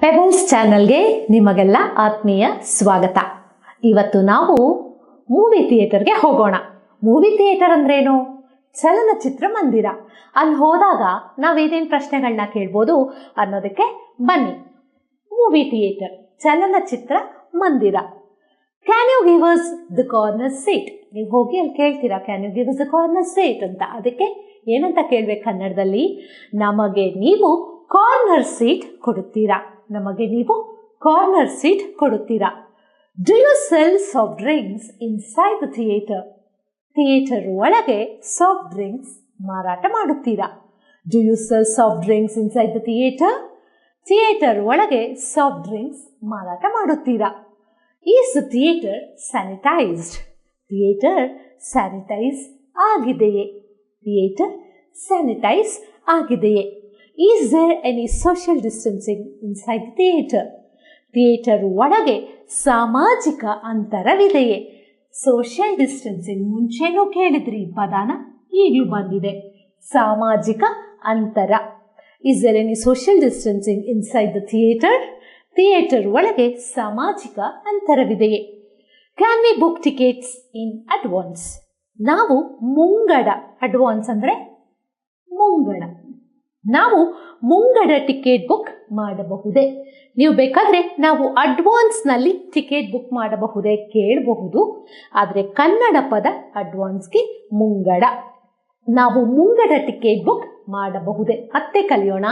Pebbles ಚಾನಲ್ಗೆ ನಿಮಗೆಲ್ಲ ಆತ್ಮೀಯ ಸ್ವಾಗತ. ಇವತ್ತು ನಾವು ಮೂವಿ ಥಿಯೇಟರ್ಗೆ ಹೋಗೋಣ. ಮೂವಿ ಥಿಯೇಟರ್ ಅಂದ್ರೇನು? ಚಲನಚಿತ್ರ ಮಂದಿರ. ಅಲ್ಲಿ ಹೋದಾಗ ನಾವೇನೇನು ಪ್ರಶ್ನೆಗಳನ್ನ ಕೇಳ್ಬೋದು ಅನ್ನೋದಕ್ಕೆ ಬನ್ನಿ. ಮೂವಿ ಥಿಯೇಟರ್, ಚಲನಚಿತ್ರ ಮಂದಿರ. Can you give us the corner seat? ನೀವು ಹೋಗಿ ಅಲ್ಲಿ ಕೇಳ್ತೀರಾ, can you give us the corner seat ಅಂತ. ಅದಕ್ಕೆ ಏನಂತ ಕೇಳ್ಬೇಕು ಕನ್ನಡದಲ್ಲಿ? ನಮಗೆ ನೀವು ಕಾರ್ನರ್ ಸೀಟ್ ಕೊಡುತ್ತೀರಾ? ನಮಗೆ ನೀವು ಕಾರ್ನರ್ ಸೀಟ್ ಕೊಡುತ್ತೀರಾ? Do you sell soft drinks inside the theatre? Theatre ಒಳಗೆ ಸಾಫ್ಟ್ ಡ್ರಿಂಕ್ಸ್ ಮಾರಾಟ ಮಾಡುತ್ತೀರಾ? Do you sell soft drinks inside the theatre? Theatre ಒಳಗೆ ಸಾಫ್ಟ್ ಡ್ರಿಂಕ್ಸ್ ಮಾರಾಟ ಮಾಡುತ್ತೀರಾ? Is the theatre sanitised? Theatre sanitise ಆಗಿದೆಯೇ? ಥಿಯೇಟರ್ ಸ್ಯಾನಿಟೈಸ್ ಆಗಿದೆಯೇ? Is there any social distancing inside the theater? Theatre ಒಳಗೆ ಸಾಮಾಜಿಕ ಅಂತರವಿದೆಯೇ? ಸೋಷಿಯಲ್ ಡಿಸ್ಟೆನ್ಸಿಂಗ್ ಮುಂಚೆನೂ ಕೇಳಿದ್ರಿ ಈ ಪದಾನ, ಈಗಲೂ ಬಂದಿದೆ. ಸಾಮಾಜಿಕ ಅಂತರ. Is there any social distancing inside the theater? Theatre ಒಳಗೆ ಸಾಮಾಜಿಕ ಅಂತರವಿದೆಯೇ? Can we book tickets in advance? ನಾವು ಮುಂಗಡ, ಅಡ್ವಾನ್ಸ್ ಅಂದರೆ ಮುಂಗಡ, ನಾವು ಮುಂಗಡ ಟಿಕೆಟ್ ಬುಕ್ ಮಾಡಬಹುದೇ? ನೀವು ಬೇಕಾದರೆ ನಾವು ಅಡ್ವಾನ್ಸ್ನಲ್ಲಿ ಟಿಕೆಟ್ ಬುಕ್ ಮಾಡಬಹುದೇ ಕೇಳಬಹುದು. ಆದರೆ ಕನ್ನಡ ಪದ ಅಡ್ವಾನ್ಸ್ಗೆ ಮುಂಗಡ. ನಾವು ಮುಂಗಡ ಟಿಕೆಟ್ ಬುಕ್ ಮಾಡಬಹುದೇ? ಮತ್ತೆ ಕಲಿಯೋಣ.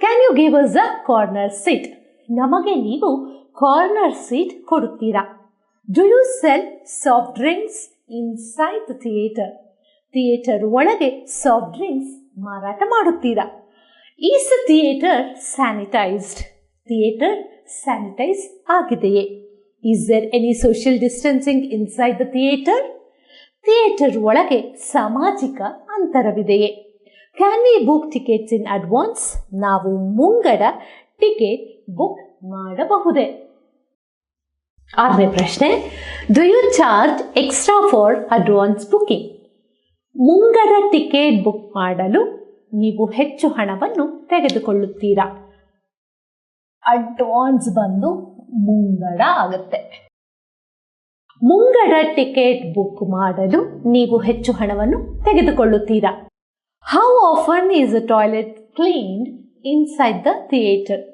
Can you give us a corner seat? ನಮಗೆ ನೀವು ಕಾರ್ನರ್ ಸೀಟ್ ಕೊಡುತ್ತೀರಾ? Do you sell soft drinks inside the theatre? Theatre ಒಳಗೆ ಸಾಫ್ಟ್ ಡ್ರಿಂಕ್ಸ್ ಮಾರಾಟ ಮಾಡುತ್ತೀರಾ? Is the theatre sanitised? Theatre sanitise ಆಗಿದೆಯೇ? Is there any social distancing inside the theatre? Theatre ಒಳಗೆ ಸಾಮಾಜಿಕ ಅಂತರವಿದೆಯೇ? Can we book tickets in advance? ನಾವು ಮುಂಗಡ ticket book ಮಾಡಬಹುದೇ? ಆರನೇ ಪ್ರಶ್ನೆ, do you charge extra for advance booking? ಮುಂಗಡ ಟಿಕೆಟ್ ಬುಕ್ ಮಾಡಲು ನೀವು ಹೆಚ್ಚು ಹಣವನ್ನು ತೆಗೆದುಕೊಳ್ಳುತ್ತೀರಾ? ಅಡ್ವಾನ್ಸ್ ಬಂದು ಮುಂಗಡ ಆಗುತ್ತೆ. ಮುಂಗಡ ಟಿಕೆಟ್ ಬುಕ್ ಮಾಡಲು ನೀವು ಹೆಚ್ಚು ಹಣವನ್ನು ತೆಗೆದುಕೊಳ್ಳುತ್ತೀರಾ? How often is the toilet cleaned inside the theatre?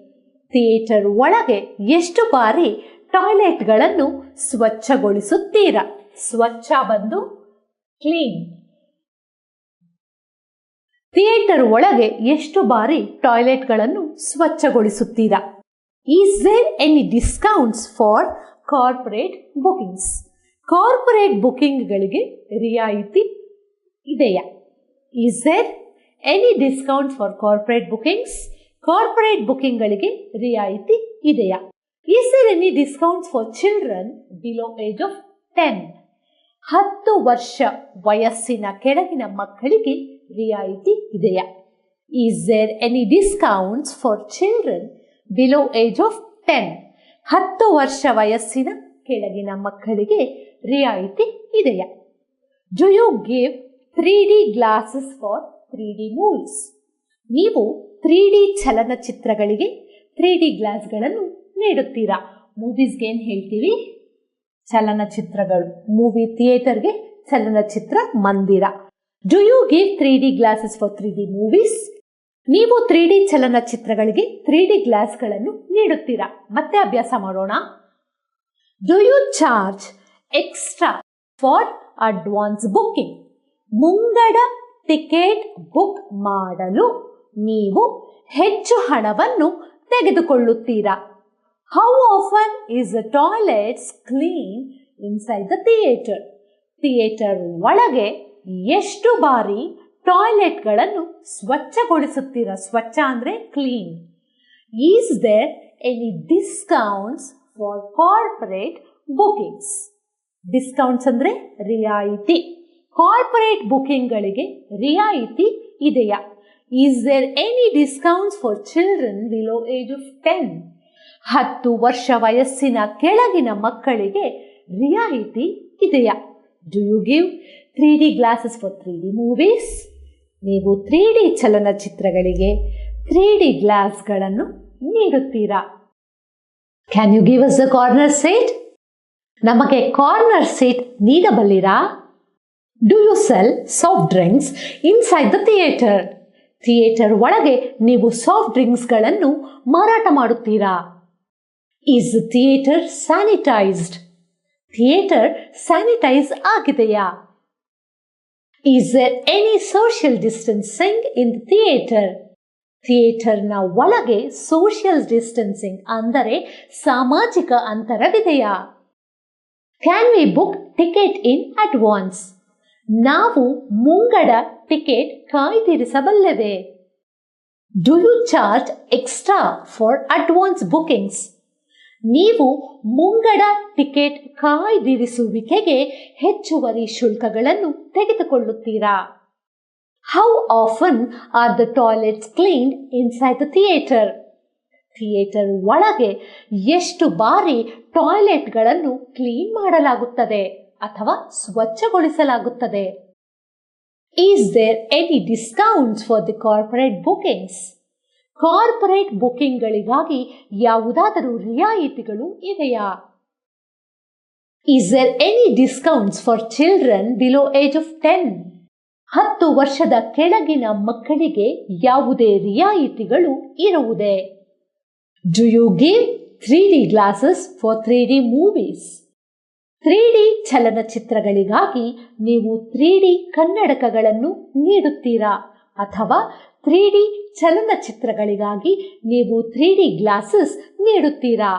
Theatre ಒಳಗೆ ಎಷ್ಟು ಬಾರಿ ಟಾಯ್ಲೆಟ್ಗಳನ್ನು ಸ್ವಚ್ಛಗೊಳಿಸುತ್ತೀರಾ? ಸ್ವಚ್ಛ ಬಂದು ಕ್ಲೀನ್. ಥಿಯೇಟರ್ ಒಳಗೆ ಎಷ್ಟು ಬಾರಿ ಟಾಯ್ಲೆಟ್ಗಳನ್ನು ಸ್ವಚ್ಛಗೊಳಿಸುತ್ತೀರಾ? Is there any discounts for corporate bookings? Corporate ಬುಕಿಂಗ್ಗಳಿಗೆ ರಿಯಾಯಿತಿ ಇದೆಯಾ? Is there any discounts for corporate bookings? Corporate ಬುಕಿಂಗ್ಗಳಿಗೆ ರಿಯಾಯಿತಿ ಇದೆಯಾ? Is there any discounts for children below age of 10? 10 ವರ್ಷ ವಯಸ್ಸಿನ ಕೆಳಗಿನ ಮಕ್ಕಳಿಗೆ ರಿಯಾಯಿತಿ ಇದೆಯಾ? Is there any discounts for children below age of 10? 10 ವರ್ಷ ವಯಸ್ಸಿನ ಕೆಳಗಿನ ಮಕ್ಕಳಿಗೆ ರಿಯಾಯಿತಿ ಇದೆಯಾ? Do you give 3D glasses for 3D movies? ನೀವು 3D ಚಲನಚಿತ್ರಗಳಿಗೆ 3D ಗ್ಲಾಸ್ಗಳನ್ನು ನೀಡುತ್ತೀರಾ? ಮೂವೀಸ್ಗೆ ಏನು ಹೇಳ್ತೀವಿ? ಚಲನಚಿತ್ರಗಳು. ಮೂವಿ ಥಿಯೇಟರ್ಗೆ ಚಲನಚಿತ್ರ ಮಂದಿರ. Do you give 3D glasses for 3D movies? ನೀವು 3D ಚಲನಚಿತ್ರಗಳಿಗೆ 3D ಗ್ಲಾಸ್ಗಳನ್ನು ನೀಡುತ್ತೀರಾ? ಮತ್ತೆ ಅಭ್ಯಾಸ ಮಾಡೋಣ. Do you charge extra for advance booking? ಮುಂಗಡ ಟಿಕೆಟ್ ಬುಕ್ ಮಾಡಲು ನೀವು ಹೆಚ್ಚು ಹಣವನ್ನು ತೆಗೆದುಕೊಳ್ಳುತ್ತೀರಾ? How often is the toilets clean inside the theatre? Theatre ಒಳಗೆ ಎಷ್ಟು ಬಾರಿ ಟಾಯ್ಲೆಟ್ಗಳನ್ನು ಸ್ವಚ್ಛಗೊಳಿಸುತ್ತೀರಾ? ಸ್ವಚ್ಛ ಅಂದರೆ clean. Is there any discounts for corporate bookings? Discounts ಅಂದರೆ ರಿಯಾಯಿತಿ. ಕಾರ್ಪೊರೇಟ್ ಬುಕಿಂಗ್ಗಳಿಗೆ ರಿಯಾಯಿತಿ ಇದೆಯಾ? Is there any discounts for children below age of 10? 10 ವರ್ಷ ವಯಸ್ಸಿನ ಕೆಳಗಿನ ಮಕ್ಕಳಿಗೆ ರಿಯಾಯಿತಿ ಇದೆಯಾ? Do you give 3D glasses for 3D movies? ನೀವು 3D ಚಲನಚಿತ್ರಗಳಿಗೆ 3D ಗ್ಲಾಸ್ಗಳನ್ನು ನೀಡುತ್ತೀರಾ? Can you give us the corner seat? ನಮಗೆ ಕಾರ್ನರ್ ಸೀಟ್ ನೀಡಬಲ್ಲಿರಾ? Do you sell soft drinks inside the theatre? Theatre ಒಳಗೆ ನೀವು ಸಾಫ್ಟ್ ಡ್ರಿಂಕ್ಸ್ಗಳನ್ನು ಮಾರಾಟ ಮಾಡುತ್ತೀರಾ? Is the theatre sanitised? Theatre sanitise ಆಗಿದೆಯಾ? Is there any social distancing in the theatre? ಥಿಯೇಟರ್ನ ಒಳಗೆ social distancing ಅಂದರೆ ಸಾಮಾಜಿಕ ಅಂತರವಿದೆಯಾ? Can we book ticket in advance? ನಾವು ಮುಂಗಡ ಟಿಕೆಟ್ ಕಾಯ್ದಿರಿಸಬಲ್ಲೆವೆ? Do you charge extra for advance bookings? ನೀವು ಮುಂಗಡ ಟಿಕೆಟ್ ಕಾಯ್ದಿರಿಸುವಿಕೆಗೆ ಹೆಚ್ಚುವರಿ ಶುಲ್ಕಗಳನ್ನು ತೆಗೆದುಕೊಳ್ಳುತ್ತೀರಾ? How often are the toilets cleaned inside the theatre? Theatre ಒಳಗೆ ಎಷ್ಟು ಬಾರಿ ಟಾಯ್ಲೆಟ್ಗಳನ್ನು ಕ್ಲೀನ್ ಮಾಡಲಾಗುತ್ತದೆ ಅಥವಾ ಸ್ವಚ್ಛಗೊಳಿಸಲಾಗುತ್ತದೆ? Is there any discounts for the corporate bookings? Corporate ಬುಕಿಂಗ್ಗಳಿಗಾಗಿ ಯಾವುದಾದರೂ ರಿಯಾಯಿತಿಗಳು ಇದೆಯಾ? Is there any discounts for children below age of 10? 10 ವರ್ಷದ ಕೆಳಗಿನ ಮಕ್ಕಳಿಗೆ ಯಾವುದೇ ರಿಯಾಯಿತಿಗಳು ಇರುವುದೇ? Do you give 3D glasses for 3D movies? 3D ಚಲನಚಿತ್ರಗಳಿಗಾಗಿ ನೀವು 3D ಕನ್ನಡಕಗಳನ್ನು ನೀಡುತ್ತೀರಾ ಅಥವಾ 3D ಚಲನಚಿತ್ರಗಳಿಗಾಗಿ ನೀವು 3D ಗ್ಲಾಸಸ್ ನೀಡುತ್ತೀರಾ?